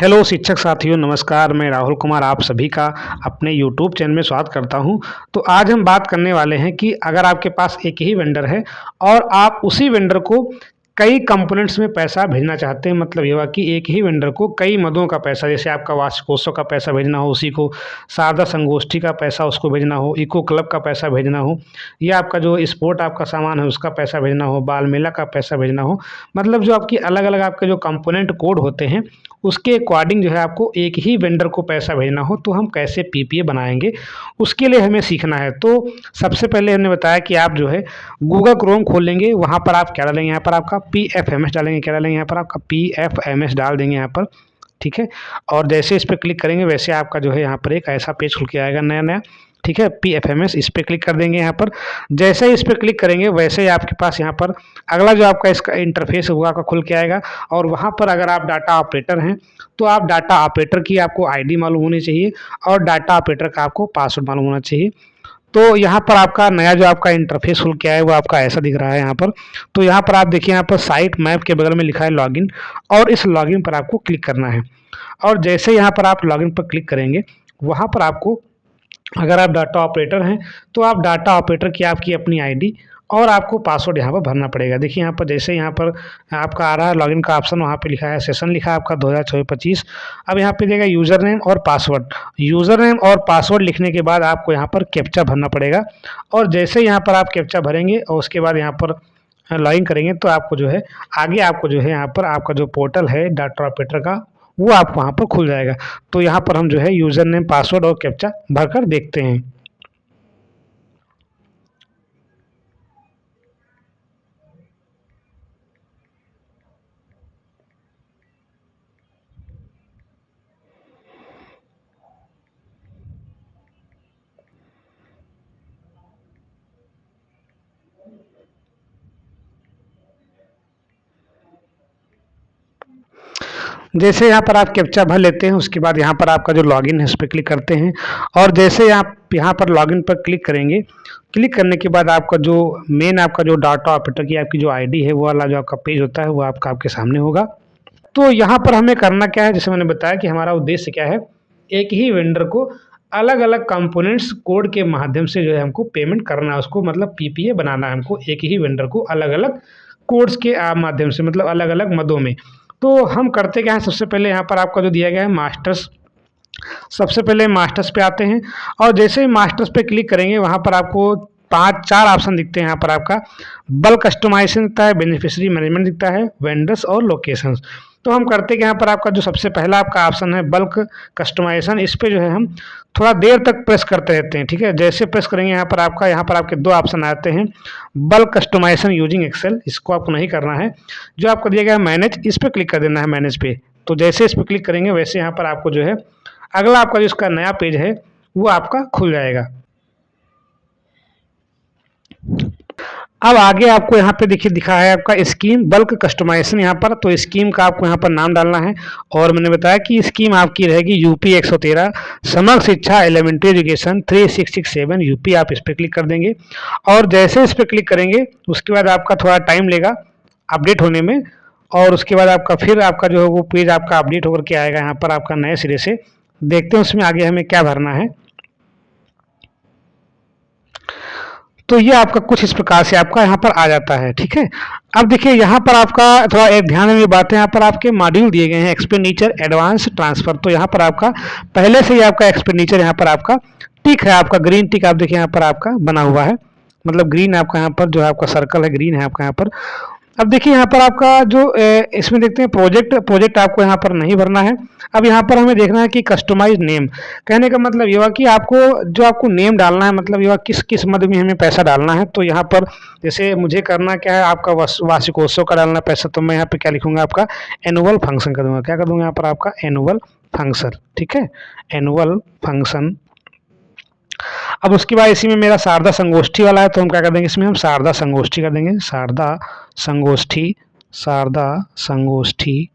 Hello शिक्षक साथियों, नमस्कार। मैं राहुल कुमार आप सभी का अपने यूट्यूब चैनल में स्वागत करता हूं। तो आज हम बात करने वाले हैं कि अगर आपके पास एक ही वेंडर है और आप उसी वेंडर को कई कंपोनेंट्स में पैसा भेजना चाहते हैं, मतलब ये हुआ कि एक ही वेंडर को कई मदों का पैसा, जैसे आपका वार्षिकोत्सव का पैसा भेजना हो उसी को, शारदा संगोष्ठी का पैसा उसको भेजना हो, इको क्लब का पैसा भेजना हो, या आपका जो स्पोर्ट आपका सामान है उसका पैसा भेजना हो, बाल मेला का पैसा भेजना हो, मतलब जो आपकी अलग अलग आपके जो कंपोनेंट कोड होते हैं उसके अकॉर्डिंग जो है आपको एक ही वेंडर को पैसा भेजना हो तो हम कैसे पीपीए बनाएंगे, उसके लिए हमें सीखना है। तो सबसे पहले हमने बताया कि आप जो है गूगल क्रोम खोलेंगे, वहाँ पर आप क्या डालेंगे, यहाँ पर आपका पी एफ एम एस डालेंगे, क्या डालेंगे यहाँ पर आपका पी एफ एम एस डाल देंगे यहाँ पर, ठीक है। और जैसे इस पर क्लिक करेंगे वैसे आपका जो है यहाँ पर एक ऐसा पेज खुल के आएगा नया नया, ठीक है। पी एफ एम एस इस पर क्लिक कर देंगे यहाँ पर। जैसे ही इस पर क्लिक करेंगे वैसे ही आपके पास यहाँ पर अगला जो आपका इसका इंटरफेस होगा का खुल के आएगा। और वहाँ पर अगर आप डाटा ऑपरेटर हैं तो आप डाटा ऑपरेटर की आपको आईडी मालूम होनी चाहिए और डाटा ऑपरेटर का आपको पासवर्ड मालूम होना चाहिए। तो यहाँ पर आपका नया जो आपका इंटरफेस खुल के आया वो आपका ऐसा दिख रहा है यहाँ पर। तो यहाँ पर आप देखिए, यहाँ पर साइट मैप के बगल में लिखा है लॉगिन, और इस लॉगिन पर आपको क्लिक करना है। और जैसे यहाँ पर आप लॉगिन पर क्लिक करेंगे वहाँ पर आपको, अगर आप डाटा ऑपरेटर हैं तो आप डाटा ऑपरेटर की आपकी अपनी आईडी और आपको पासवर्ड यहाँ पर भरना पड़ेगा। देखिए यहाँ पर जैसे यहाँ पर आपका आ रहा है लॉगिन का ऑप्शन, वहाँ पे लिखा है सेशन, लिखा है आपका 2024-25। अब यहाँ पे देगा यूज़र नेम और पासवर्ड। यूज़र नेम और पासवर्ड लिखने के बाद आपको यहाँ पर कैप्चा भरना पड़ेगा। और जैसे यहाँ पर आप कैप्चा भरेंगे और उसके बाद यहाँ पर लॉगिन करेंगे तो आपको जो है आगे आपको जो है यहाँ पर आपका जो पोर्टल है डाटा ऑपरेटर का वो आप वहाँ पर खुल जाएगा। तो यहाँ पर हम जो है यूज़र नेम, पासवर्ड और कैप्चा भरकर देखते हैं। जैसे यहाँ पर आप कैप्चा भर लेते हैं उसके बाद यहाँ पर आपका जो लॉगिन है उस पर क्लिक करते हैं। और जैसे आप यहाँ पर लॉगिन पर क्लिक करेंगे, क्लिक करने के बाद आपका जो मेन आपका जो डाटा ऑपरेटर की आपकी जो आईडी है वो वाला जो आपका पेज होता है वो आपका आपके सामने होगा। तो यहाँ पर हमें करना क्या है, जैसे मैंने बताया कि हमारा उद्देश्य क्या है, एक ही वेंडर को अलग अलग कंपोनेंट्स कोड के माध्यम से जो है हमको पेमेंट करना है, उसको मतलब पीपीए बनाना है हमको एक ही वेंडर को अलग अलग कोड्स के माध्यम से, मतलब अलग अलग मदों में। तो हम करते क्या है, सबसे पहले यहाँ पर आपका जो दिया गया है मास्टर्स, सबसे पहले मास्टर्स पे आते हैं। और जैसे ही मास्टर्स पे क्लिक करेंगे वहाँ पर आपको पाँच चार ऑप्शन दिखते हैं। यहाँ पर आपका बल्क कस्टमाइजेशन दिखता है, बेनिफिशियरी मैनेजमेंट दिखता है, वेंडर्स और लोकेशंस। तो हम करते कि यहाँ पर आपका जो सबसे पहला आपका ऑप्शन है बल्क कस्टमाइजेशन, इस पे जो है हम थोड़ा देर तक प्रेस करते रहते हैं, ठीक है। जैसे प्रेस करेंगे यहाँ पर आपके दो ऑप्शन आते हैं, बल्क कस्टमाइजेशन यूजिंग एक्सेल, इसको आपको नहीं करना है। जो आपको दिया गया है मैनेज, इस पर क्लिक कर देना है, मैनेज पे। तो जैसे इस पर क्लिक करेंगे वैसे यहाँ पर आपको जो है अगला आपका जो इसका नया पेज है वो आपका खुल जाएगा। अब आगे आपको यहाँ पे देखिए दिखा है आपका स्कीम बल्क कस्टमाइजेशन, यहाँ पर तो स्कीम का आपको यहाँ पर नाम डालना है। और मैंने बताया कि स्कीम आपकी रहेगी यूपी 113 समग्र शिक्षा एलिमेंट्री एजुकेशन 3667 यूपी। आप इस पर क्लिक कर देंगे और जैसे इस पर क्लिक करेंगे उसके बाद आपका थोड़ा टाइम लेगा अपडेट होने में। और उसके बाद आपका फिर आपका जो है वो पेज आपका अपडेट होकर के आएगा यहाँ पर आपका नए सिरे से। देखते हैं उसमें आगे हमें क्या भरना है। तो ये आपका कुछ इस प्रकार से आपका यहाँ पर आ जाता है, ठीक है। अब देखिए यहाँ पर आपका थोड़ा एक ध्यान में बात है, यहाँ पर आपके मॉड्यूल दिए गए हैं एक्सपेंडिचर एडवांस ट्रांसफर। तो यहाँ पर आपका पहले से ही आपका एक्सपेंडिचर यहाँ पर आपका टिक है, आपका ग्रीन टिक आप देखिए यहाँ पर आपका बना हुआ है, मतलब ग्रीन आपका यहाँ पर जो है आपका सर्कल है ग्रीन है आपका यहाँ पर। अब देखिए यहाँ पर आपका जो इसमें देखते हैं प्रोजेक्ट, प्रोजेक्ट आपको यहाँ पर नहीं भरना है। अब यहाँ पर हमें देखना है कि कस्टमाइज नेम, कहने का मतलब ये हुआ कि आपको जो आपको नेम डालना है, मतलब ये हुआ किस किस मद में हमें पैसा डालना है। तो यहाँ पर जैसे मुझे करना क्या है, आपका वार्षिकोत्सव का डालना पैसा, तो मैं यहाँ पे क्या लिखूंगा, आपका एनुअल फंक्शन कर दूंगा। क्या कर दूंगा यहाँ पर आपका एनुअल फंक्शन, ठीक है, एनुअल फंक्शन। अब उसके बाद इसी में मेरा शारदा संगोष्ठी वाला है तो हम क्या कर देंगे, इसमें हम शारदा संगोष्ठी कर देंगे, शारदा संगोष्ठी, शारदा संगोष्ठी।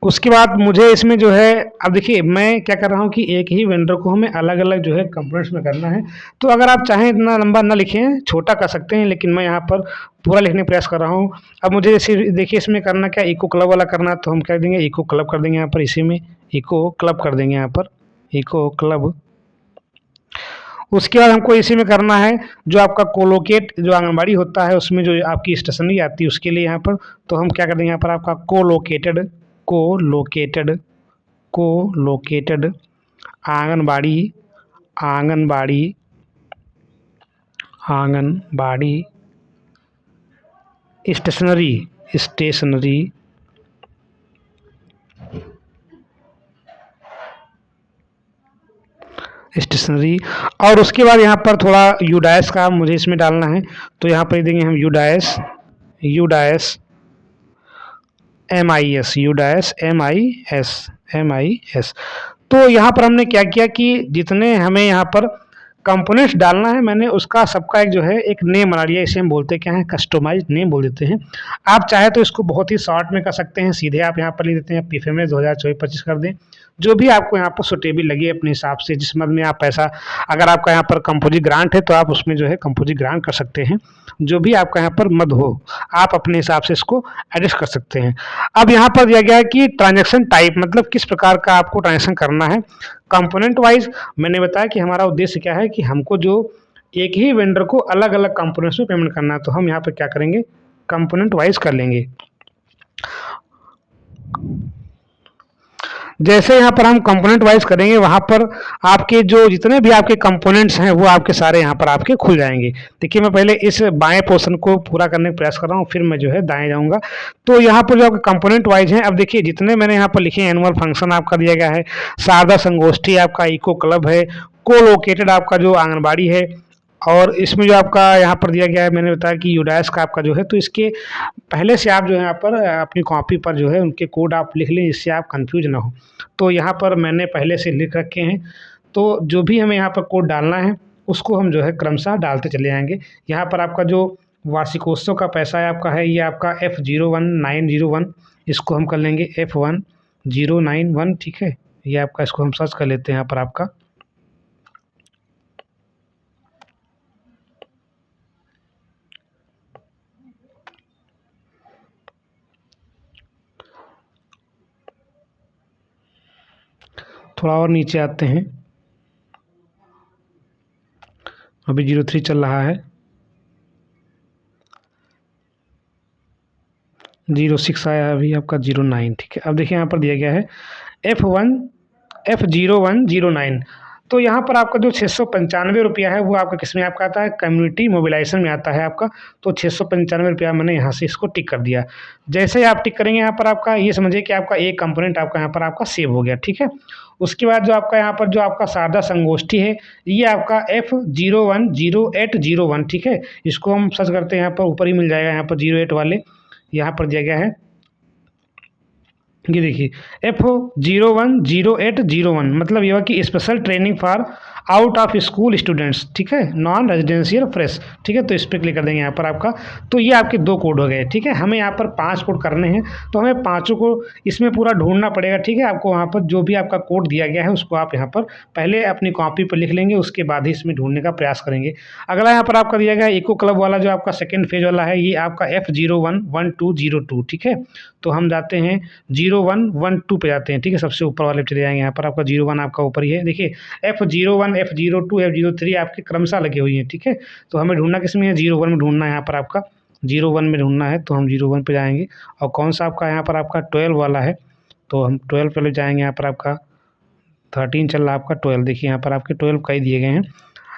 उसके बाद मुझे इसमें जो है, अब देखिए मैं क्या कर रहा हूँ कि एक ही वेंडर को हमें अलग अलग जो है कंपोनेंट्स में करना है। तो अगर आप चाहें इतना लंबा ना लिखें, छोटा कर सकते हैं, लेकिन मैं यहाँ पर पूरा लिखने का प्रयास कर रहा हूँ। अब मुझे जैसे देखिए इसमें करना क्या, इको क्लब वाला करना है, तो हम कह देंगे इको क्लब कर देंगे यहाँ पर, इसी में इको क्लब कर देंगे यहाँ पर, इको क्लब। उसके बाद हमको इसी में करना है जो आपका कोलोकेट, जो आंगनबाड़ी होता है उसमें जो आपकी स्टेशनरी आती है उसके लिए यहाँ पर, तो हम क्या कर देंगे यहाँ पर आपका colocated, colocated, colocated anganwadi, anganwadi, anganwadi stationery, stationery, stationery. और उसके बाद यहाँ पर थोड़ा यूडाइस का मुझे इसमें डालना है, तो यहाँ पर देंगे हम UDISE, UDISE MIS, UDISE MIS। तो यहाँ पर हमने क्या किया कि जितने हमें यहाँ पर कंपोनेंट्स डालना है, मैंने उसका सबका एक जो है एक नेम बना लिया। इसे हम बोलते क्या है, कस्टमाइज नेम बोल देते हैं। आप चाहे तो इसको बहुत ही शॉर्ट में कर सकते हैं, सीधे आप यहाँ पर लिख देते हैं PFM 2024-25 कर दें, जो भी आपको यहाँ पर सुटेबल लगे अपने हिसाब से, जिस मद में आप पैसा, अगर आपका यहाँ पर कंपोजिट ग्रांट है तो आप उसमें जो है कंपोजिट ग्रांट कर सकते हैं, जो भी आपका यहाँ पर मद हो आप अपने हिसाब से इसको एडजस्ट कर सकते हैं। अब यहाँ पर दिया गया है कि ट्रांजैक्शन टाइप, मतलब किस प्रकार का आपको ट्रांजैक्शन करना है कंपोनेंट वाइज। मैंने बताया कि हमारा उद्देश्य क्या है कि हमको जो एक ही वेंडर को अलग अलग कंपोनेंट्स में पेमेंट करना है, तो हम यहाँ पर क्या करेंगे, कंपोनेंट वाइज कर लेंगे। जैसे यहाँ पर हम कंपोनेंट वाइज करेंगे, वहाँ पर आपके जो जितने भी आपके कंपोनेंट्स हैं वो आपके सारे यहाँ पर आपके खुल जाएंगे। देखिए मैं पहले इस बाएं पोर्शन को पूरा करने का प्रयास कर रहा हूँ, फिर मैं जो है दाएं जाऊँगा। तो यहाँ पर जो आपके कंपोनेंट वाइज हैं, अब देखिए जितने मैंने यहाँ पर लिखे हैं, एनुअल फंक्शन आपका दिया गया है, शारदा संगोष्ठी आपका, इको क्लब है, कोलोकेटेड आपका जो आंगनबाड़ी है, और इसमें जो आपका यहाँ पर दिया गया है, मैंने बताया कि यूडाइस का आपका जो है, तो इसके पहले से आप जो है यहाँ पर अपनी कॉपी पर जो है उनके कोड आप लिख लें, जिससे आप कंफ्यूज ना हो। तो यहाँ पर मैंने पहले से लिख रखे हैं, तो जो भी हमें यहाँ पर कोड डालना है उसको हम जो है क्रमशः डालते चले जाएंगे। यहाँ पर आपका जो वार्षिकोत्सव का पैसा है आपका है, ये आपका F01901, इसको हम कर लेंगे F1091, ठीक है। ये आपका, इसको हम सर्च कर लेते हैं यहाँ पर आपका, थोड़ा और नीचे आते हैं, अभी 03 चल रहा है, 06 आया अभी आपका 09, ठीक है। अब देखिए यहाँ पर दिया गया है F0109। तो यहाँ पर आपका जो 695 रुपया है वो आपका किस में आपका आता है, कम्युनिटी मोबिलाइजेशन में आता है आपका। तो 695 रुपया मैंने यहाँ से इसको टिक कर दिया। जैसे आप टिक करेंगे यहाँ पर आपका ये समझिए कि आपका एक कंपोनेंट आपका यहाँ पर आपका सेव हो गया, ठीक है। उसके बाद जो आपका यहाँ पर जो आपका शारदा संगोष्ठी है, ये आपका F010801, ठीक है। इसको हम सर्च करते हैं, यहाँ पर ऊपर ही मिल जाएगा, यहाँ पर 08 वाले यहाँ पर दिया गया है। ये देखिए F010801, मतलब ये हुआ कि special training for out of school students, ठीक है, नॉन रेजिडेंशियल फ्रेश, ठीक है। तो इस पर क्लिक कर देंगे यहाँ पर आपका, तो ये आपके 2 कोड हो गए, ठीक है। हमें यहाँ पर 5 कोड करने हैं, तो हमें पाँचों को इसमें पूरा ढूंढना पड़ेगा, ठीक है। आपको वहाँ पर जो भी आपका कोड दिया गया है उसको आप यहाँ पर पहले अपनी कॉपी पर लिख लेंगे, उसके बाद ही इसमें ढूंढने का प्रयास करेंगे। अगला यहाँ पर आपका दिया गया है इको क्लब वाला, जो आपका सेकेंड फेज वाला है, ये आपका F011202, ठीक है। तो हम जाते हैं 0112 पे जाते हैं, ठीक है, सबसे ऊपर वाले चले जाएंगे। यहाँ पर आपका 01 आपका ऊपर ही है, देखिए F01, F02, F03 आपके क्रमशः लगे हुई हैं, ठीक है। तो हमें ढूंढना किस में है, 01 में ढूंढना है, यहाँ पर आपका 01 में ढूंढना है, तो हम 01 पे जाएंगे। और कौन सा आपका यहाँ पर आपका 12 वाला है, तो हम 12 पे जाएंगे। यहाँ पर आपका 13 चल रहा है, आपका 12, देखिए यहाँ पर आपके 12 कई दिए गए हैं।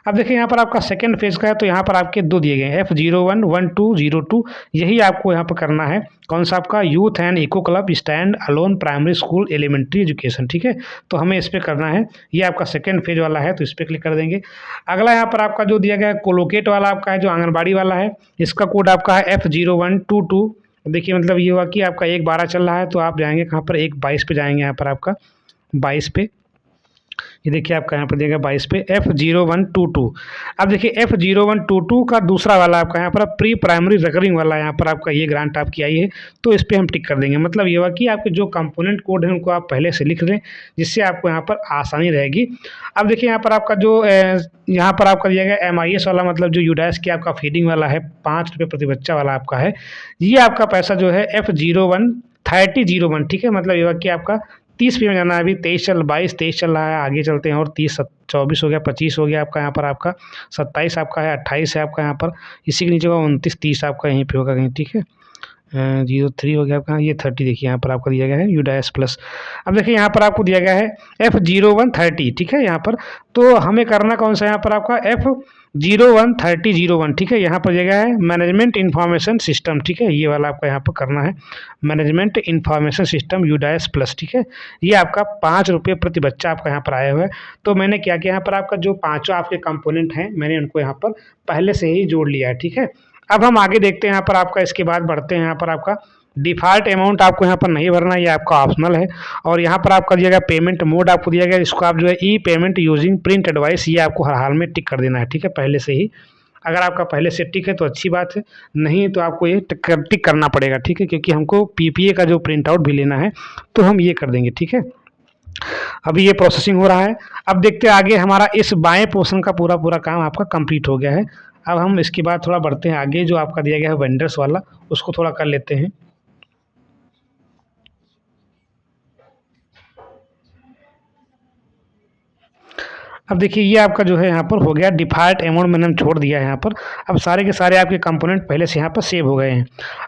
अब देखिए यहाँ पर आपका सेकंड फेज का है, तो यहाँ पर आपके 2 दिए गए हैं, F011202, यही आपको यहाँ पर करना है। कौन सा आपका, youth and eco club stand alone primary school elementary education, ठीक है। तो हमें इस पर करना है, ये आपका सेकंड फेज वाला है, तो इस पर क्लिक कर देंगे। अगला यहाँ पर आपका जो दिया गया है कोलोकेट वाला आपका है, जो आंगनबाड़ी वाला है, इसका कोड आपका है F0122। देखिए मतलब ये हुआ कि आपका 1/12 चल रहा है, तो आप जाएंगे कहाँ पर, 1/22 पे जाएंगे, यहाँ पर आपका 22 पे ये देखिए आपका यहाँ पर दिया गया 22 पे F0122। अब देखिए F0122 का दूसरा वाला आपका यहाँ पर प्री प्राइमरी रिकरिंग वाला यहाँ पर आपका ये ग्रांट आपकी आई है, तो इस पे हम टिक कर देंगे। मतलब ये हुआ कि आपके जो कंपोनेंट कोड है उनको आप पहले से लिख लें, जिससे आपको यहाँ पर आसानी रहेगी। अब देखिए यहाँ पर आपका जो यहाँ पर आपका दिया गया MIS वाला, मतलब जो यूडाइस की आपका फीडिंग वाला है, 5 रुपये प्रति बच्चा वाला आपका है, ये आपका पैसा जो है F013001, ठीक है। मतलब ये हुआ कि आपका 30 पे में जाना है। अभी 23 चल 22 23 चल रहा है, आगे चलते हैं और 30 24 हो गया, 25 हो गया आपका यहाँ पर, आपका 27 आपका है, 28 है आपका यहाँ पर, इसी के नीचे होगा 29 30 आपका यहीं पे होगा कहीं, ठीक है। 03 हो गया आपका, ये 30 देखिए यहाँ पर आपको दिया गया है यूडाइस प्लस। अब देखिए यहाँ पर आपको दिया गया है F0130, ठीक है। यहाँ पर तो हमें करना कौन सा, यहाँ पर आपका F013001, ठीक है। यहाँ पर दिया गया है मैनेजमेंट इंफॉर्मेशन सिस्टम, ठीक है। ये वाला आपका यहाँ पर करना है management information system UDISE plus, ठीक है। ये आपका 5 रुपये प्रति बच्चा आपका यहाँ पर आया हुआ है। तो मैंने क्या किया, यहाँ पर आपका जो पाँचों आपके कंपोनेंट हैं मैंने उनको यहाँ पर पहले से ही जोड़ लिया है, ठीक है। अब हम आगे देखते हैं यहाँ पर आपका, इसके बाद बढ़ते हैं यहाँ पर आपका डिफ़ॉल्ट अमाउंट आपको यहाँ पर नहीं भरना, ये आपका ऑप्शनल है। और यहाँ पर आपका दिया गया पेमेंट मोड आपको दिया गया, इसको आप जो है ई पेमेंट यूजिंग प्रिंट एडवाइस, ये आपको हर हाल में टिक कर देना है, ठीक है, पहले से ही। अगर आपका पहले से टिक है तो अच्छी बात है, नहीं तो आपको ये टिक करना पड़ेगा, ठीक है, क्योंकि हमको PPA का जो प्रिंट आउट भी लेना है, तो हम ये कर देंगे, ठीक है। अभी ये प्रोसेसिंग हो रहा है। अब देखते हैं आगे, हमारा इस बाएं पोर्शन का पूरा काम आपका कंप्लीट हो गया है। अब हम इसके बाद थोड़ा बढ़ते हैं आगे, जो आपका दिया गया है वेंडर्स वाला, उसको थोड़ा कर लेते हैं। अब देखिए ये आपका जो है यहाँ पर हो गया डिफ़ॉल्ट अमाउंट, मैंने हम छोड़ दिया है यहाँ पर। अब सारे के सारे आपके कंपोनेंट पहले से यहाँ पर सेव हो गए हैं।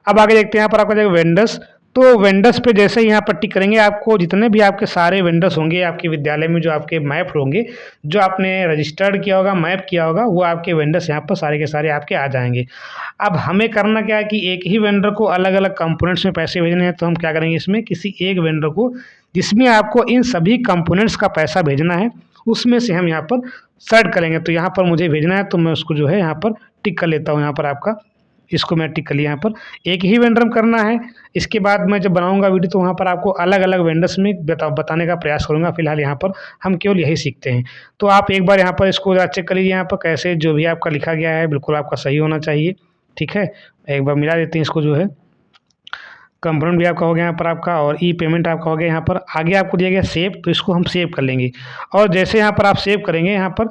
अब आगे देखते हैं यहाँ पर आपका जो वेंडर्स, तो वेंडर्स पे जैसे ही यहाँ पर टिक करेंगे, आपको जितने भी आपके सारे वेंडर्स होंगे आपके विद्यालय में, जो आपके मैप होंगे, जो आपने रजिस्टर्ड किया होगा, मैप किया होगा, वो आपके वेंडर्स यहाँ पर सारे के सारे आपके आ जाएंगे। अब हमें करना क्या है कि एक ही वेंडर को अलग अलग कंपोनेंट्स में पैसे भेजने हैं, तो हम क्या करेंगे, इसमें किसी एक वेंडर को जिसमें आपको इन सभी कंपोनेंट्स का पैसा भेजना है, उसमें से हम यहाँ पर सेलेक्ट करेंगे। तो यहाँ पर मुझे भेजना है, तो मैं उसको जो है यहाँ पर टिक कर लेता हूँ। यहाँ पर आपका इसको मैं टिक कर लिया, यहाँ पर एक ही वेंडर में करना है। इसके बाद मैं जब बनाऊंगा वीडियो, तो वहाँ पर आपको अलग अलग वेंडर्स में बताने का प्रयास करूँगा। फिलहाल यहाँ पर हम केवल यही सीखते हैं। तो आप एक बार यहाँ पर इसको चेक कर लीजिए, यहाँ पर कैसे जो भी आपका लिखा गया है बिल्कुल आपका सही होना चाहिए, ठीक है। एक बार मिला देते हैं इसको, जो है कंपोनेंट भी आपका हो गया यहाँ पर आपका, और ई पेमेंट आपका हो गया। यहाँ पर आगे आपको दिया गया सेव, तो इसको हम सेव कर लेंगे। और जैसे यहाँ पर आप सेव करेंगे यहाँ पर,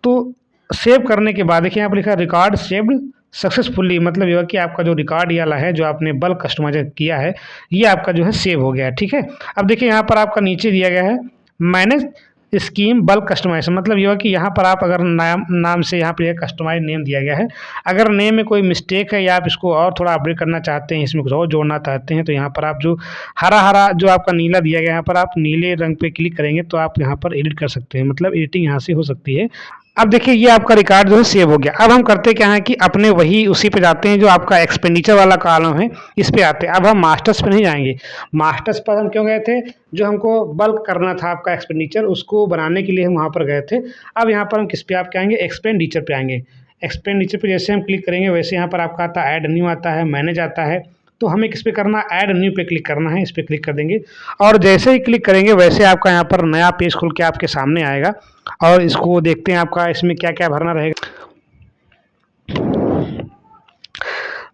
तो सेव करने के बाद देखिए यहाँ पर लिखा है रिकॉर्ड सेव्ड सक्सेसफुली, मतलब ये कि आपका जो रिकॉर्ड वाला है, जो आपने बल्क कस्टमाइज किया है, ये आपका जो है सेव हो गया है, ठीक है। अब देखिए यहाँ पर आपका नीचे दिया गया है मैनेज स्कीम बल्क कस्टमाइजेशन, मतलब ये है कि यहाँ पर आप अगर नाम से यहाँ पे कस्टमाइज नेम दिया गया है, अगर नेम में कोई मिस्टेक है या आप इसको और थोड़ा अपडेट करना चाहते हैं, इसमें कुछ और जोड़ना चाहते हैं, तो यहाँ पर आप जो हरा जो आपका नीला दिया गया है, यहाँ पर आप नीले रंग पे क्लिक करेंगे तो आप यहाँ पर एडिट कर सकते हैं, मतलब एडिटिंग यहाँ से हो सकती है। अब देखिए ये आपका रिकॉर्ड जो है सेव हो गया। अब हम करते क्या है कि अपने वही उसी पे जाते हैं, जो आपका एक्सपेंडिचर वाला कॉलम है, इस पे आते हैं। अब हम मास्टर्स पे नहीं जाएंगे। मास्टर्स पर हम क्यों गए थे, जो हमको बल्क करना था आपका एक्सपेंडिचर, उसको बनाने के लिए हम वहाँ पर गए थे। अब यहाँ पर हम किस पे आपके आएंगे, एक्सपेंडिचर पे आएंगे। एक्सपेंडिचर पे जैसे हम क्लिक करेंगे, वैसे यहाँ पर आपका आता है ऐड न्यू, आता है मैनेज, आता है। तो हमें किस पे करना है, ऐड न्यू पे क्लिक करना है। इस पे क्लिक कर देंगे और जैसे ही क्लिक करेंगे, वैसे आपका यहाँ पर नया पेज खुल के आपके सामने आएगा। और इसको देखते हैं आपका इसमें क्या क्या भरना रहेगा।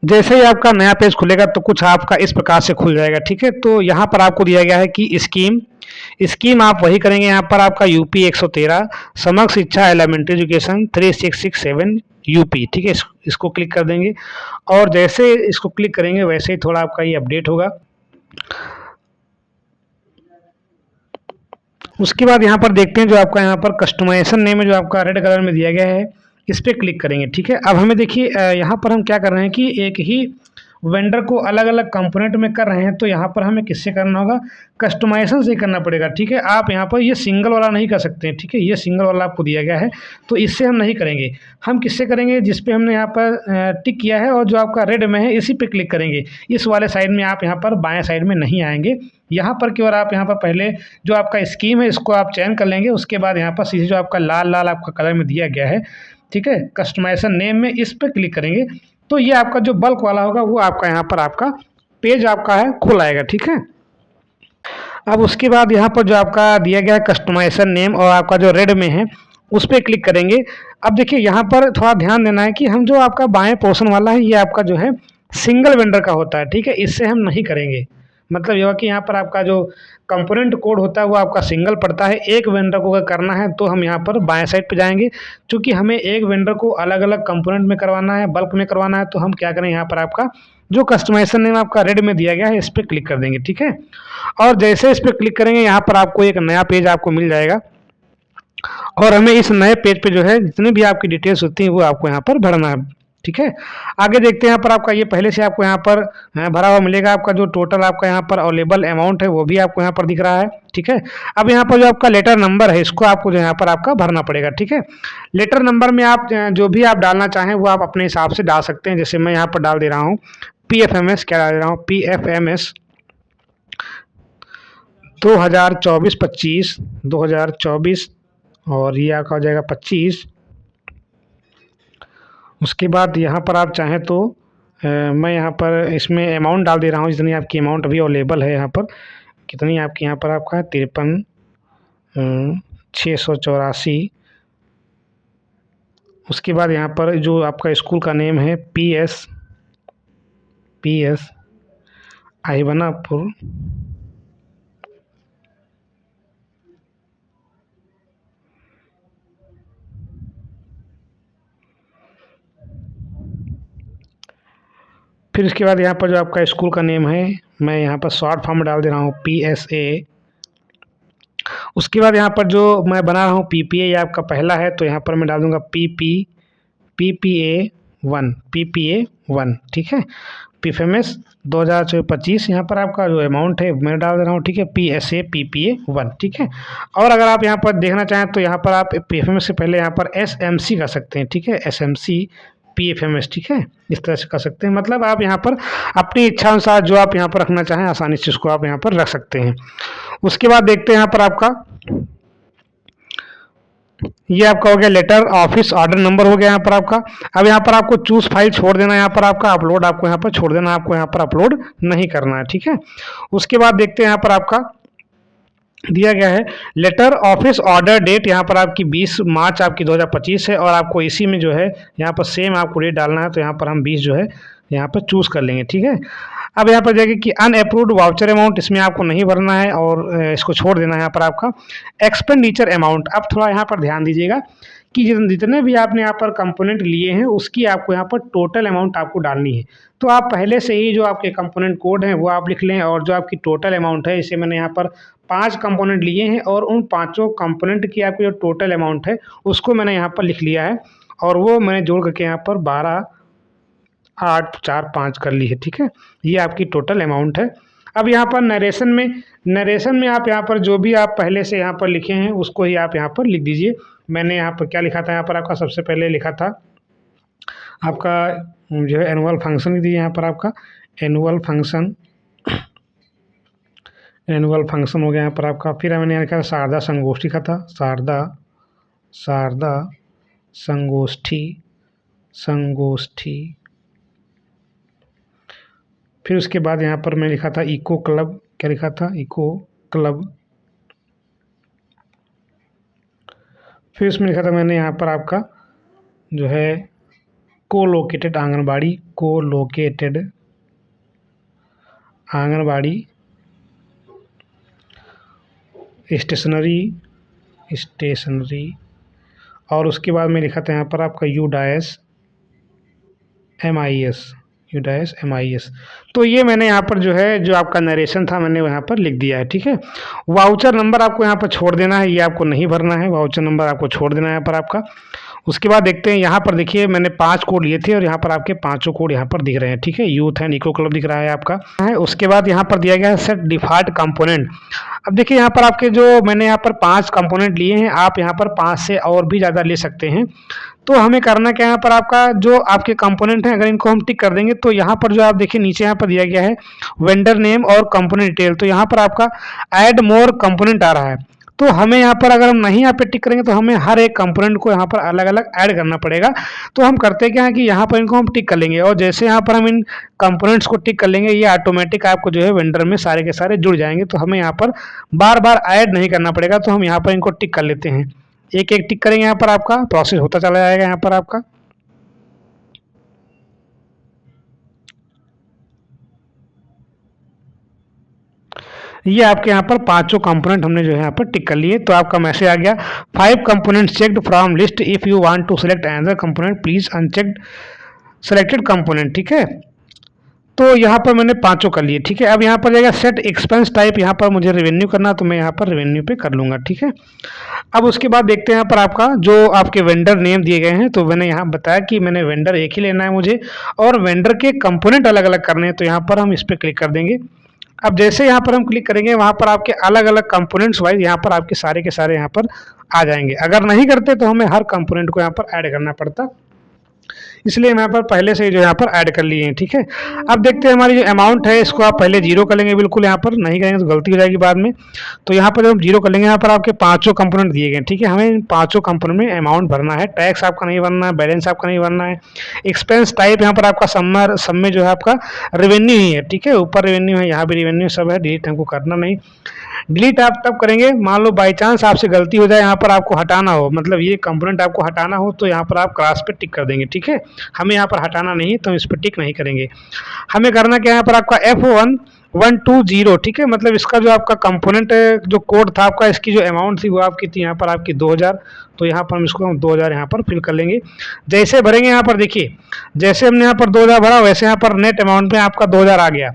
जैसे ही आपका नया पेज खुलेगा, तो कुछ आपका इस प्रकार से खुल जाएगा, ठीक है। तो यहाँ पर आपको दिया गया है कि स्कीम आप वही करेंगे। यहाँ पर आपका यूपी 113 समग्र शिक्षा एलिमेंट्री एजुकेशन 3667 यूपी, ठीक है। इसको क्लिक कर देंगे और जैसे इसको क्लिक करेंगे, वैसे ही थोड़ा आपका ये अपडेट होगा। उसके बाद यहाँ पर देखते हैं, जो आपका यहाँ पर कस्टमाइजेशन नेम है, जो आपका रेड कलर में दिया गया है, इस पर क्लिक करेंगे, ठीक है। अब हमें देखिए यहाँ पर हम क्या कर रहे हैं कि एक ही वेंडर को अलग अलग कंपोनेंट में कर रहे हैं, तो यहाँ पर हमें किससे करना होगा, कस्टमाइजेशन से करना पड़ेगा, ठीक है। आप यहाँ पर ये सिंगल वाला नहीं कर सकते हैं, ठीक है। ये सिंगल वाला आपको दिया गया है, तो इससे हम नहीं करेंगे। हम किससे करेंगे, जिस पे हमने यहाँ पर टिक किया है और जो आपका रेड में है, इसी पे क्लिक करेंगे। इस वाले साइड में आप यहाँ पर बाएं साइड में नहीं आएंगे, यहाँ पर केवल आप यहाँ पर पहले जो आपका स्कीम है, इसको आप चयन कर लेंगे। उसके बाद यहाँ पर सीधे जो आपका लाल आपका कलर में दिया गया है, ठीक है, कस्टमाइजेशन नेम में, इस पर क्लिक करेंगे, तो ये आपका जो बल्क वाला होगा, वो आपका यहाँ पर आपका पेज आपका है खुल आएगा, ठीक है। अब उसके बाद यहाँ पर जो आपका दिया गया है कस्टमाइजेशन नेम और आपका जो रेड में है उस पर क्लिक करेंगे। अब देखिए यहाँ पर थोड़ा ध्यान देना है कि हम जो आपका बाएं पोर्शन वाला है ये आपका जो है सिंगल वेंडर का होता है, ठीक है, इससे हम नहीं करेंगे। मतलब यह कि यहाँ पर आपका जो कंपोनेंट कोड होता है वो आपका सिंगल पड़ता है। एक वेंडर को अगर करना है तो हम यहाँ पर बाएं साइड पे जाएंगे, क्योंकि हमें एक वेंडर को अलग अलग कंपोनेंट में करवाना है, बल्क में करवाना है, तो हम क्या करें, यहाँ पर आपका जो कस्टमाइजेशन नेम आपका रेड में दिया गया है इस पर क्लिक कर देंगे, ठीक है। और जैसे इस पर क्लिक करेंगे यहाँ पर आपको एक नया पेज आपको मिल जाएगा और हमें इस नए पेज पे जो है जितनी भी आपकी डिटेल्स होती हैं वो आपको यहाँ पर भरना है, ठीक है। आगे देखते हैं यहाँ पर आपका ये पहले से आपको यहाँ पर भरा हुआ मिलेगा। आपका जो टोटल आपका यहाँ पर अवेलेबल अमाउंट है वो भी आपको यहाँ पर दिख रहा है, ठीक है। अब यहाँ पर जो आपका लेटर नंबर है इसको आपको जो यहाँ पर आपका भरना पड़ेगा, ठीक है। लेटर नंबर में आप जो भी आप डालना चाहें वो आप अपने हिसाब से डाल सकते हैं। जैसे मैं यहाँ पर डाल दे रहा हूँ PFMS, क्या डाल दे रहा हूँ, PFMS 2024 और ये आपका हो जाएगा 25। उसके बाद यहाँ पर आप चाहें तो मैं यहाँ पर इसमें अमाउंट डाल दे रहा हूँ, जितनी आपकी अमाउंट अभी अवेलेबल है यहाँ पर, कितनी आपकी यहाँ पर आपका 53,684। उसके बाद यहाँ पर जो आपका स्कूल का नेम है PS आईबनापुर, फिर इसके बाद यहाँ पर जो आपका स्कूल का नेम है मैं यहाँ पर शॉर्ट फॉर्म में डाल दे रहा हूँ PSA। उसके बाद यहाँ पर जो मैं बना रहा हूँ PPA, ये आपका पहला है तो यहाँ पर मैं डाल दूँगा PPA1, ठीक है। PFMS 2025 यहाँ पर आपका जो अमाउंट है मैं डाल दे रहा हूँ, ठीक है, PSA PPA1, ठीक है। और अगर आप यहाँ पर देखना चाहें तो यहाँ पर आप PFMS से पहले यहाँ पर SMC कर सकते हैं, ठीक है, SMC PFMS, ठीक है, इस तरह से कर सकते हैं। मतलब आप यहाँ पर अपनी इच्छा अनुसार जो आप यहाँ पर रखना चाहें आसानी से उसको आप यहाँ पर रख सकते हैं। उसके बाद देखते हैं यहाँ पर आपका ये आपका हो गया लेटर ऑफिस ऑर्डर नंबर हो गया यहाँ पर आपका। अब यहाँ पर आपको चूज फाइल छोड़ देना है, यहाँ पर आपका अपलोड आपको यहाँ पर छोड़ देना है, आपको यहाँ पर अपलोड नहीं करना है, ठीक है। उसके बाद देखते हैं यहाँ पर आपका दिया गया है लेटर ऑफिस ऑर्डर डेट, यहाँ पर आपकी 20 मार्च आपकी 2025 है और आपको इसी में जो है यहाँ पर सेम आपको डेट डालना है, तो यहाँ पर हम 20 जो है यहाँ पर चूज़ कर लेंगे, ठीक है। अब यहाँ पर जाएगा कि अनअप्रूव्ड वाउचर अमाउंट, इसमें आपको नहीं भरना है और इसको छोड़ देना है यहाँ पर आपका एक्सपेंडिचर अमाउंट। अब थोड़ा यहाँ पर ध्यान दीजिएगा कि जितने भी आपने यहाँ पर कंपोनेंट लिए हैं उसकी आपको यहाँ पर टोटल अमाउंट आपको डालनी है। तो आप पहले से ही जो आपके कंपोनेंट कोड हैं वो आप लिख लें और जो आपकी टोटल अमाउंट है, इसे मैंने यहाँ पर 5 कंपोनेंट लिए हैं और उन 5 कंपोनेंट की आपकी जो टोटल अमाउंट है उसको मैंने यहाँ पर लिख लिया है और वो मैंने जोड़ करके यहाँ पर 12,845 कर ली है, ठीक है। ये आपकी टोटल अमाउंट है। अब यहाँ पर नरेशन में आप यहाँ पर जो भी आप पहले से यहाँ पर लिखे हैं उसको ही आप यहाँ पर लिख दीजिए। मैंने यहाँ पर क्या लिखा था, यहाँ पर आपका सबसे पहले लिखा था आपका जो है एनुअल फंक्शन दीजिए, यहाँ पर आपका एनुअल फंक्शन हो गया यहाँ पर आपका। फिर मैंने यहाँ लिखा शारदा संगोष्ठी का था, शारदा संगोष्ठी। फिर उसके बाद यहाँ पर मैं लिखा था इको क्लब, क्या लिखा था, इको क्लब। फिर उसमें लिखा था मैंने यहाँ पर आपका जो है कोलोकेटेड आंगनबाड़ी स्टेशनरी और उसके बाद मैं लिखा था यहाँ पर आपका UDAS MIS। तो ये मैंने यहाँ पर जो है जो आपका नरेशन था मैंने यहाँ पर लिख दिया है, ठीक है। वाउचर नंबर आपको यहाँ पर छोड़ देना है, ये आपको नहीं भरना है, वाउचर नंबर आपको छोड़ देना है यहाँ पर आपका। उसके बाद देखते हैं यहाँ पर देखिए मैंने 5 कोड लिए थे और यहाँ पर आपके 5 कोड यहाँ पर दिख रहे हैं, ठीक है। यूथ एंड इको क्लब दिख रहा है आपका है। उसके बाद यहाँ पर दिया गया है सेट डिफॉल्ट कंपोनेंट। अब देखिए यहाँ पर आपके जो मैंने यहाँ पर 5 कंपोनेंट लिए हैं, आप यहाँ पर 5 से और भी ज़्यादा ले सकते हैं। तो हमें करना क्या है, यहाँ पर आपका जो आपके कंपोनेंट हैं अगर इनको हम टिक कर देंगे तो यहाँ पर जो आप देखिए नीचे यहाँ पर दिया गया है वेंडर नेम और कंपोनेंट डिटेल, तो यहाँ पर आपका ऐड मोर कंपोनेंट आ रहा है। तो हमें यहाँ पर अगर हम नहीं यहाँ पे टिक करेंगे तो हमें हर एक कंपोनेंट को यहाँ पर अलग अलग ऐड करना पड़ेगा। तो हम करते क्या है कि यहाँ पर इनको हम टिक कर लेंगे, और जैसे यहाँ पर हम इन कंपोनेंट्स को टिक कर लेंगे ये ऑटोमेटिक आपको जो है वेंडर में सारे के सारे जुड़ जाएंगे। तो हमें यहाँ पर बार बार ऐड नहीं करना पड़ेगा। तो हम यहाँ पर इनको टिक कर लेते हैं, एक एक टिक करेंगे, यहाँ पर आपका प्रोसेस होता चला जाएगा। यहाँ पर आपका ये आपके यहाँ पर पांचों कंपोनेंट हमने जो है यहाँ पर टिक कर लिए। तो आपका मैसेज आ गया 5 components checked from list, if you want to select another component please unchecked selected component. ठीक है, तो यहाँ पर मैंने पांचों कर लिए। ठीक है, अब यहाँ पर जाएगा सेट एक्सपेंस टाइप, यहाँ पर मुझे रेवेन्यू करना, तो मैं यहाँ पर रेवेन्यू पे कर लूँगा। ठीक है, अब उसके बाद देखते हैं यहाँ पर आपका जो आपके वेंडर नेम दिए गए हैं। तो मैंने यहाँ बताया कि मैंने वेंडर एक ही लेना है मुझे, और वेंडर के कंपोनेंट अलग अलग करने हैं। तो यहाँ पर हम इस पर क्लिक कर देंगे। अब जैसे यहाँ पर हम क्लिक करेंगे वहाँ पर आपके अलग अलग कंपोनेंट्स वाइज यहाँ पर आपके सारे के सारे यहाँ पर आ जाएंगे। अगर नहीं करते तो हमें हर कंपोनेंट को यहाँ पर ऐड करना पड़ता, इसलिए मैं यहाँ पर पहले से ही जो यहाँ पर ऐड कर लिए हैं। ठीक है, अब देखते हैं हमारी जो अमाउंट है इसको आप पहले जीरो कर लेंगे, बिल्कुल यहाँ पर नहीं करेंगे तो गलती हो जाएगी बाद में। तो यहाँ पर जब हम जीरो कर लेंगे, यहाँ पर आपके पांचों कंपोनेंट दिए गए हैं। ठीक है, हमें इन पांचों कंपोनेंट में अमाउंट भरना है, टैक्स आपका नहीं भरना है, बैलेंस आपका नहीं भरना है। एक्सपेंस टाइप यहाँ पर आपका समर सब में जो है आपका रेवेन्यू ही है। ठीक है, ऊपर रेवेन्यू है, यहाँ भी रेवेन्यू सब है, डिलीट हमको करना नहीं। डिलीट आप तब करेंगे मान लो बाई चांस आपसे गलती हो जाए, यहाँ पर आपको हटाना हो, मतलब ये कंपोनेंट आपको हटाना हो, तो यहाँ पर आप क्रॉस पे टिक कर देंगे। ठीक है, हमें यहाँ पर हटाना नहीं, तो इस पर टिक नहीं करेंगे। हमें करना क्या है, यहाँ पर आपका F1120। ठीक है, मतलब इसका जो आपका कंपोनेंट जो कोड था आपका, इसकी जो अमाउंट थी वो आपकी थी यहाँ पर आपकी 2000। तो यहाँ पर हम इसको 2000 यहाँ पर फिल कर लेंगे। जैसे भरेंगे यहाँ पर देखिए, जैसे हमने यहाँ पर 2000 भरा वैसे यहाँ पर नेट अमाउंट में आपका 2000 आ गया।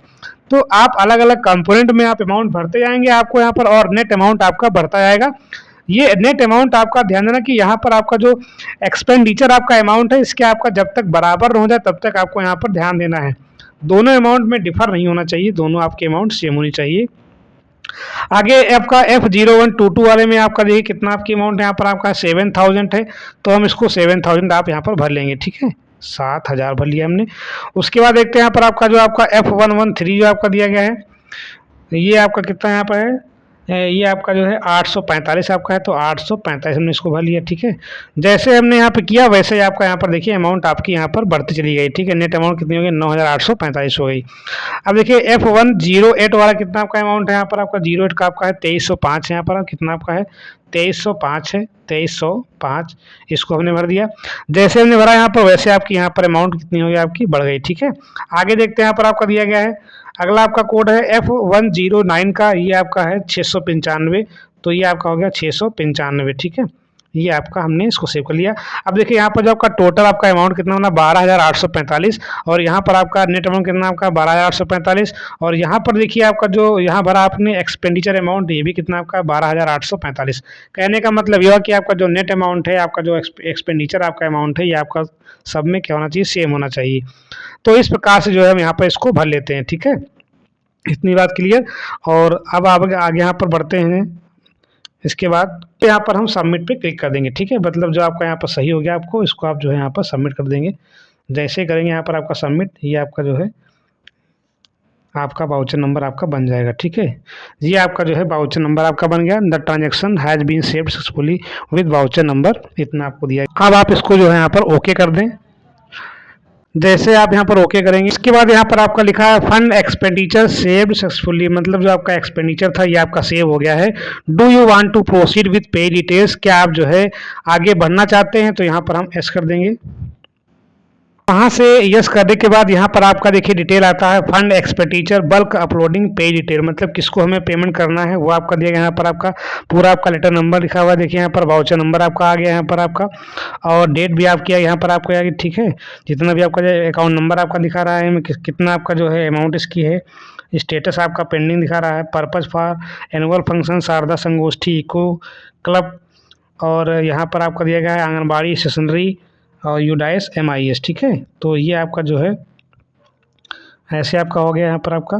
तो आप अलग अलग कंपोनेंट में आप अमाउंट भरते जाएंगे आपको यहाँ पर, और नेट अमाउंट आपका बढ़ता जाएगा। ये नेट अमाउंट आपका ध्यान देना कि यहाँ पर आपका जो एक्सपेंडिचर आपका अमाउंट है इसके आपका जब तक बराबर हो जाए तब तक आपको यहाँ पर ध्यान देना है। दोनों अमाउंट में डिफर नहीं होना चाहिए, दोनों आपके अमाउंट सेम होनी चाहिए। आगे आपका F0122 वाले में आपका देखिए कितना आपकी अमाउंट है, यहाँ पर आपका 7000 है। तो हम इसको 7000 आप यहाँ पर भर लेंगे। ठीक है, 7000 भर लिया हमने। उसके बाद देखते हैं यहाँ पर आपका जो आपका F113 जो आपका दिया गया है, ये आपका कितना यहाँ पर है, ये आपका जो है 845 आपका है। तो 845 हमने इसको भर लिया। ठीक है, जैसे हमने यहाँ पे किया वैसे ही आपका यहाँ पर देखिए अमाउंट आपकी यहाँ पर बढ़ती चली गई। ठीक है, नेट अमाउंट कितनी हो गई, 9845 हो गई। अब देखिए F108 वाला कितना आपका अमाउंट है, यहाँ पर आपका 08 का आपका है 2305 है। यहाँ पर कितना आपका है 2305 है, 2305 इसको हमने भर दिया। जैसे हमने भरा यहाँ पर वैसे आपकी यहाँ पर अमाउंट कितनी हो गई, आपकी बढ़ गई। ठीक है, आगे देखते हैं यहाँ पर आपका दिया गया है, अगला आपका कोड है F109 का, ये आपका है 695। तो ये आपका हो गया 695। ठीक है, ये आपका हमने इसको सेव कर लिया। अब देखिए यहाँ पर जो आपका टोटल आपका अमाउंट कितना होना 12845, और यहाँ पर आपका नेट अमाउंट कितना आपका 12845। और यहाँ पर देखिए आपका जो यहाँ भरा आपने एक्सपेंडिचर अमाउंट ये भी कितना आपका 12845। कहने का मतलब यह कि आपका जो नेट अमाउंट है, आपका जो एक्सपेंडिचर आपका अमाउंट है, ये आपका सब में क्या होना चाहिए, सेम होना चाहिए। तो इस प्रकार से जो है हम यहाँ पर इसको भर लेते हैं। ठीक है, इतनी बात क्लियर। और अब आगे यहाँ पर बढ़ते हैं। इसके बाद यहाँ पर हम सबमिट पे क्लिक कर देंगे। ठीक है, मतलब जो आपका यहाँ पर सही हो गया आपको, इसको आप जो है यहाँ पर सबमिट कर देंगे। जैसे करेंगे यहाँ पर आपका सबमिट, ये आपका जो है आपका वाउचर नंबर आपका बन जाएगा। ठीक है, ये आपका जो है वाउचर नंबर आपका बन गया। The transaction has been saved successfully with voucher number, इतना आपको दिया। अब आप इसको जो है यहाँ पर ओके कर दें। जैसे आप यहाँ पर ओके करेंगे, इसके बाद यहाँ पर आपका लिखा है फंड एक्सपेंडिचर सेव्ड सक्सेसफुली, मतलब जो आपका एक्सपेंडिचर था ये आपका सेव हो गया है। Do you want to proceed with pay details, क्या आप जो है आगे बढ़ना चाहते हैं, तो यहाँ पर हम एस कर देंगे। वहाँ से यस करने के बाद यहाँ पर आपका देखिए डिटेल आता है, फंड एक्सपेंडिचर बल्क अपलोडिंग पे डिटेल, मतलब किसको हमें पेमेंट करना है वो आपका दिया गया। यहाँ पर आपका पूरा आपका लेटर नंबर लिखा हुआ है, देखिए यहाँ पर वाउचर नंबर आपका आ गया यहाँ पर आपका, और डेट भी आपकी यहाँ पर आपको आ गई। ठीक है, जितना भी आपका अकाउंट नंबर आपका दिखा रहा है, कितना आपका जो है अमाउंट इसकी है, स्टेटस आपका पेंडिंग दिखा रहा है, purpose for annual function Sharda संगोष्ठी इको क्लब, और यहाँ पर आपका दिया गया है आंगनबाड़ी स्टेशनरी और UDAIS MIS। ठीक है, तो ये आपका जो है ऐसे आपका हो गया यहाँ पर आपका।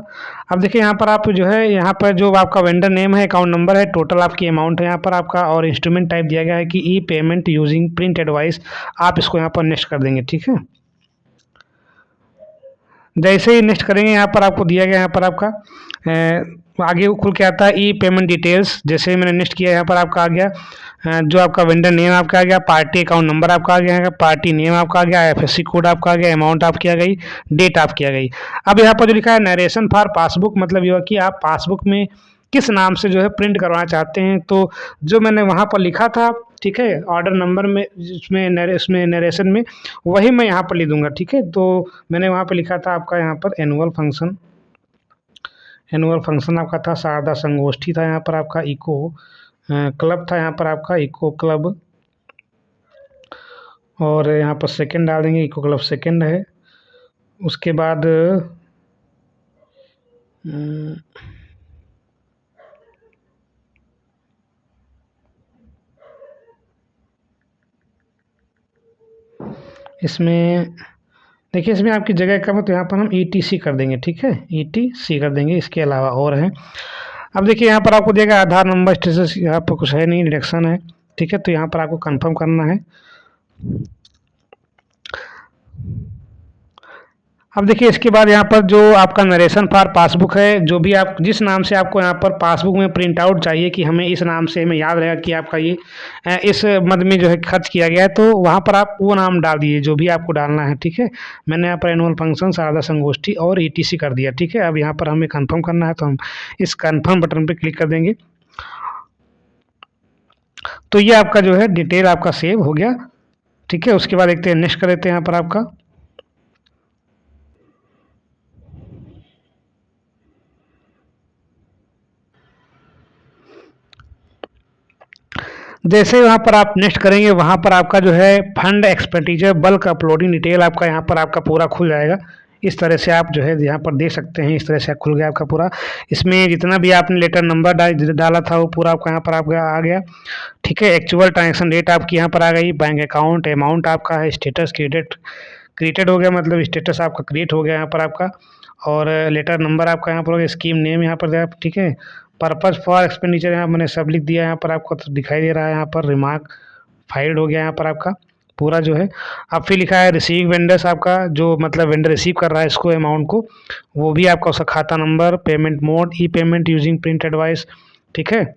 अब देखिए यहाँ पर आप जो है यहाँ पर जो आपका वेंडर नेम है, अकाउंट नंबर है, टोटल आपकी अमाउंट है यहाँ पर आपका, और इंस्ट्रूमेंट टाइप दिया गया है कि ई पेमेंट यूजिंग प्रिंट एडवाइस, आप इसको यहाँ पर नेक्स्ट कर देंगे। ठीक है, जैसे ही नेक्स्ट करेंगे यहाँ पर आपको दिया गया यहाँ पर आपका आगे खुल के आता है ई पेमेंट डिटेल्स। जैसे मैंने नेक्स्ट किया, यहाँ पर आपका आ गया जो आपका वेंडर नेम आपका आ गया, पार्टी अकाउंट नंबर आपका आ गया है, पार्टी नेम आपका आ गया, एफएससी कोड आपका आ गया, अमाउंट आपकी आ गई, डेट आपकी आ गई। अब यहाँ पर जो लिखा है नरेशन फॉर पासबुक, मतलब ये हुआ कि आप पासबुक में किस नाम से जो है प्रिंट करवाना चाहते हैं। तो जो मैंने वहाँ पर लिखा था, ठीक है, ऑर्डर नंबर में इसमें नरेशन में, वही मैं यहाँ पर लिख दूंगा। ठीक है, तो मैंने वहाँ पर लिखा था आपका यहाँ पर एनुअल फंक्शन आपका था, शारदा संगोष्ठी था, यहाँ पर आपका इको क्लब था, यहाँ पर आपका इको क्लब, और यहाँ पर सेकंड डाल देंगे, इको क्लब सेकंड है। उसके बाद इसमें देखिए, इसमें आपकी जगह कम है तो यहाँ पर हम ETC कर देंगे। ठीक है, ETC कर देंगे। इसके अलावा और है, अब देखिए यहाँ पर आपको देगा आधार नंबर स्टेटस, यहाँ पर कुछ है नहीं, डिडक्शन है। ठीक है, तो यहाँ पर आपको कंफर्म करना है। अब देखिए इसके बाद यहाँ पर जो आपका नरेशन फॉर पासबुक है, जो भी आप जिस नाम से आपको यहाँ पर पासबुक में प्रिंट आउट चाहिए कि हमें इस नाम से हमें याद रहेगा कि आपका ये इस मद में जो है खर्च किया गया है, तो वहाँ पर आप वो नाम डाल दीजिए जो भी आपको डालना है। ठीक है, मैंने यहाँ पर एनुअल फंक्शन, शारदा संगोष्ठी और ETC कर दिया। ठीक है, अब यहाँ पर हमें कन्फर्म करना है, तो हम इस कन्फर्म बटन पर क्लिक कर देंगे। तो ये आपका जो है डिटेल आपका सेव हो गया। ठीक है, उसके बाद देखते हैं नेक्स्ट कर देते हैं यहाँ पर आपका। जैसे वहाँ पर आप नेक्स्ट करेंगे, वहाँ पर आपका जो है fund expenditure bulk uploading detail आपका यहाँ पर आपका पूरा खुल जाएगा। इस तरह से आप जो है यहाँ पर देख सकते हैं, इस तरह से खुल गया आपका पूरा। इसमें जितना भी आपने लेटर नंबर डाला था वो पूरा आपका यहाँ पर आपका आ गया। ठीक है, एक्चुअल ट्रांजेक्शन डेट आपकी यहाँ पर आ गई, बैंक अकाउंट अमाउंट आपका है, स्टेटस क्रिएटेड हो गया, मतलब स्टेटस आपका क्रिएट हो गया यहाँ पर आपका, और लेटर नंबर आपका यहाँ पर हो गया, स्कीम नेम यहाँ पर। ठीक है, पर्पज़ फॉर एक्सपेंडिचर यहाँ मैंने सब लिख दिया, यहाँ पर आपको तो दिखाई दे रहा है। यहाँ पर रिमार्क फाइल्ड हो गया यहाँ पर आपका पूरा जो है। अब फिर लिखा है रिसीव वेंडर्स, आपका जो मतलब वेंडर रिसीव कर रहा है इसको अमाउंट को, वो भी आपका उसका खाता नंबर, पेमेंट मोड ई पेमेंट यूजिंग प्रिंट एडवाइस। ठीक है,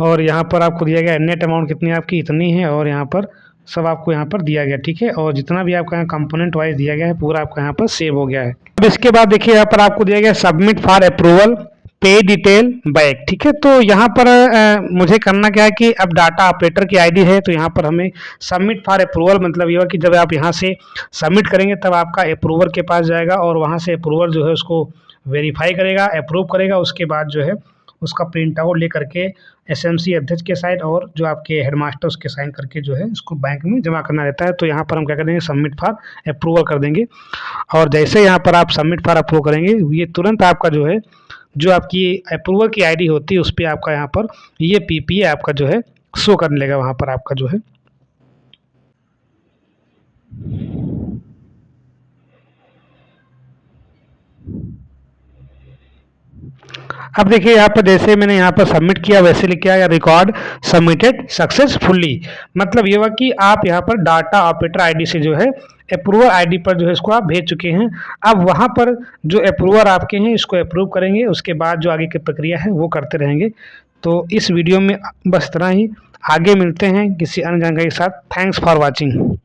और यहाँ पर आपको दिया गया नेट अमाउंट कितनी आपकी इतनी है, और यहाँ पर सब आपको यहाँ पर दिया गया। ठीक है, और जितना भी आपका यहाँ कंपोनेंट वाइज दिया गया है पूरा आपका यहाँ पर सेव हो गया है। अब इसके बाद देखिए यहाँ पर आपको दिया गया सबमिट फॉर अप्रूवल पे डिटेल बैक। ठीक है, तो यहाँ पर मुझे करना क्या है कि अब डाटा ऑपरेटर की आईडी है, तो यहाँ पर हमें सबमिट फॉर अप्रूवल, मतलब ये कि जब आप यहाँ से सबमिट करेंगे तब आपका अप्रूवर के पास जाएगा, और वहाँ से अप्रूवर जो है उसको वेरीफाई करेगा, अप्रूव करेगा। उसके बाद जो है उसका प्रिंट आउट ले करके SMC अध्यक्ष के साइड और जो आपके हेडमास्टर उसके साइन करके जो है इसको बैंक में जमा करना रहता है। तो यहाँ पर हम क्या करेंगे, सबमिट फॉर अप्रूवल कर देंगे, और जैसे यहाँ पर आप सबमिट फॉर अप्रूव करेंगे, ये तुरंत आपका जो है जो आपकी अप्रूवल की आईडी होती है उस पर आपका यहाँ पर ये PPA आपका जो है शो करने लगेगा वहाँ पर आपका जो है। अब देखिए यहाँ पर जैसे मैंने यहाँ पर सबमिट किया वैसे लिख के आया रिकॉर्ड सबमिटेड सक्सेसफुली, मतलब ये हुआ कि आप यहाँ पर डाटा ऑपरेटर आईडी से जो है अप्रूवर आईडी पर जो है इसको आप भेज चुके हैं। अब वहाँ पर जो अप्रूवर आपके हैं इसको अप्रूव करेंगे, उसके बाद जो आगे की प्रक्रिया है वो करते रहेंगे। तो इस वीडियो में बस इतना ही, आगे मिलते हैं किसी अन्य जानकारी के साथ। Thanks for watching.